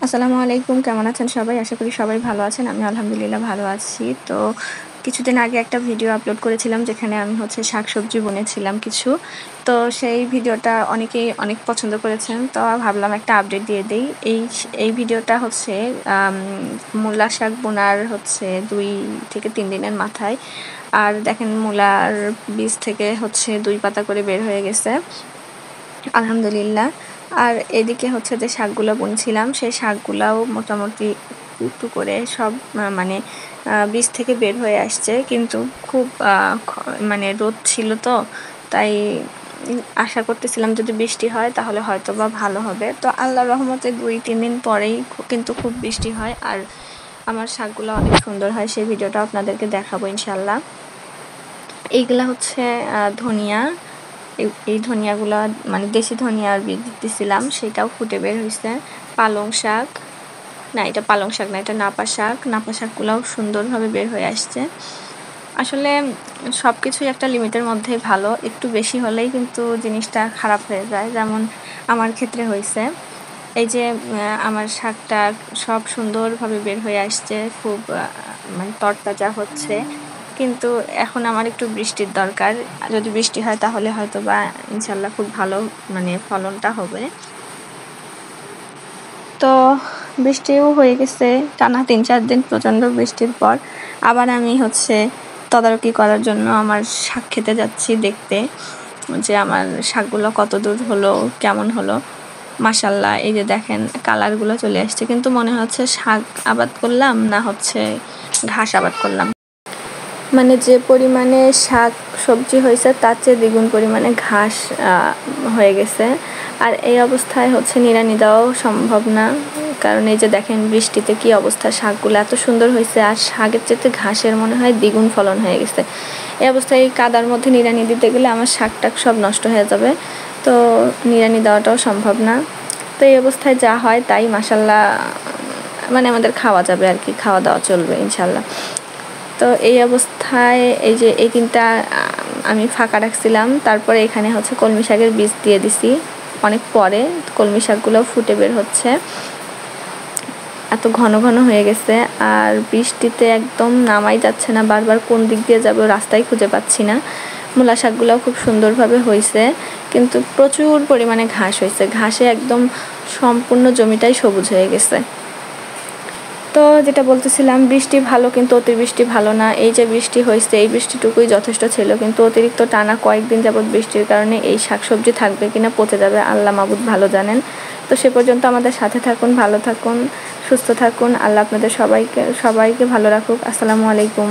আসসালামু আলাইকুম, কেমন আছেন সবাই? আশা করি সবাই ভালো আছেন। আমি আলহামদুলিল্লাহ ভালো আছি। তো কিছুদিন আগে একটা ভিডিও আপলোড করেছিলাম যেখানে আমি শাকসবজি বুনেছিলাম কিছু। তো সেই ভিডিওটা অনেকেই অনেক পছন্দ করেছেন। তো ভাবলাম একটা আপডেট দিয়ে দেই। এই ভিডিওটা মূলা শাক বোনার ২ থেকে ৩ দিনের মাথায়। আর দেখেন মূলার বীজ থেকে ২ পাতা করে বের হয়ে গেছে। আলহামদুলিল্লাহ। আর এদিকে যে শাকগুলো বুনছিলাম সেই শাকগুলাও মোটামুটি একটু করে সব মানে বীজ থেকে বের হয়ে আসছে, কিন্তু খুব মানে রোদ ছিল তো, তাই আশা করতেছিলাম যদি বৃষ্টি হয় তাহলে হয়তো বা ভালো হবে। তো আল্লাহর রহমতে ২-৩ দিন পরেই কিন্তু খুব বৃষ্টি হয় আর আমার শাকগুলো অনেক সুন্দর হয়। সেই ভিডিওটা আপনাদেরকে দেখাবো ইনশাল্লাহ। এইগুলা ধনিয়া। এই ধনিয়াগুলা মানে দেশি ধনিয়ার বীজ দিছিলাম, সেটাও ফুটে বের হয়েছে। পালং শাক, না এটা পালং শাক না, এটা নাপা শাক। নাপা শাকগুলাও সুন্দরভাবে বের হয়ে আসছে। আসলে সবকিছুই একটা লিমিটের মধ্যে ভালো, একটু বেশি হলেই কিন্তু জিনিসটা খারাপ হয়ে যায়, যেমন আমার ক্ষেত্রে হয়েছে। এই যে আমার শাকটা সব সুন্দরভাবে বের হয়ে আসছে, খুব মানে তরতাজা হচ্ছে, কিন্তু এখন আমার একটু বৃষ্টির দরকার। যদি বৃষ্টি হয় তাহলে হয়তো বা ইনশাল্লাহ খুব ভালো মানে ফলনটা হবে। তো বৃষ্টিও হয়ে গেছে টানা ৩-৪ দিন প্রচণ্ড বৃষ্টির পর। আবার আমি তদারকি করার জন্য আমার শাক খেতে যাচ্ছি দেখতে যে আমার শাকগুলো কত দূর হলো, কেমন হলো। মাশাল্লাহ, এই যে দেখেন কালারগুলো চলে আসছে, কিন্তু মনে হচ্ছে শাক আবাদ করলাম না ঘাস আবাদ করলাম। মানে যে পরিমাণে শাক সবজি হয়েছে তার চেয়ে দ্বিগুণ পরিমাণে ঘাস হয়ে গেছে। আর এই অবস্থায় নিড়ানি দেওয়াও সম্ভব না, কারণ এই যে দেখেন বৃষ্টিতে কি অবস্থা, শাকগুলো এত সুন্দর হয়েছে আর শাকের চেয়ে ঘাসের মনে হয় দ্বিগুণ ফলন হয়ে গেছে। এই অবস্থায় কাদার মধ্যে নিড়ানি দিতে গেলে আমার শাকটাক সব নষ্ট হয়ে যাবে, তো নিড়ানি দেওয়াটাও সম্ভব না। তো এই অবস্থায় যা হয় তাই মাশাল্লাহ মানে আমাদের খাওয়া যাবে আর কি, খাওয়া দাওয়া চলবে ইনশাল্লাহ। তো এই অবস্থায় এই যে এই ৩টা আমি ফাঁকা রাখছিলাম, তারপরে এখানে কলমি শাকের বীজ দিয়ে দিছি অনেক পরে। কলমি শাকগুলো ফুটে বের হচ্ছে, এত ঘন ঘন হয়ে গেছে আর বৃষ্টিতে একদম নামাই যাচ্ছে না, বারবার কোন দিক দিয়ে যাবো রাস্তায় খুঁজে পাচ্ছি না। মূলা শাকগুলো খুব সুন্দরভাবে হয়েছে, কিন্তু প্রচুর পরিমাণে ঘাস হয়েছে, ঘাসে একদম সম্পূর্ণ জমিটাই সবুজ হয়ে গেছে। তো যেটা বলতেছিলাম, বৃষ্টি ভালো কিন্তু অতিবৃষ্টি ভালো না। এই যে বৃষ্টি হয়েছে এই বৃষ্টিটুকুই যথেষ্ট ছিল, কিন্তু অতিরিক্ত টানা কয়েকদিন যাবৎ বৃষ্টির কারণে এই শাকসবজি থাকবে কিনা পচে যাবে আল্লাহ মাবুদ ভালো জানেন। তো সে পর্যন্ত আমাদের সাথে থাকুন, ভালো থাকুন, সুস্থ থাকুন। আল্লাহ আপনাদের সবাইকে ভালো রাখুক। আসসালামু আলাইকুম।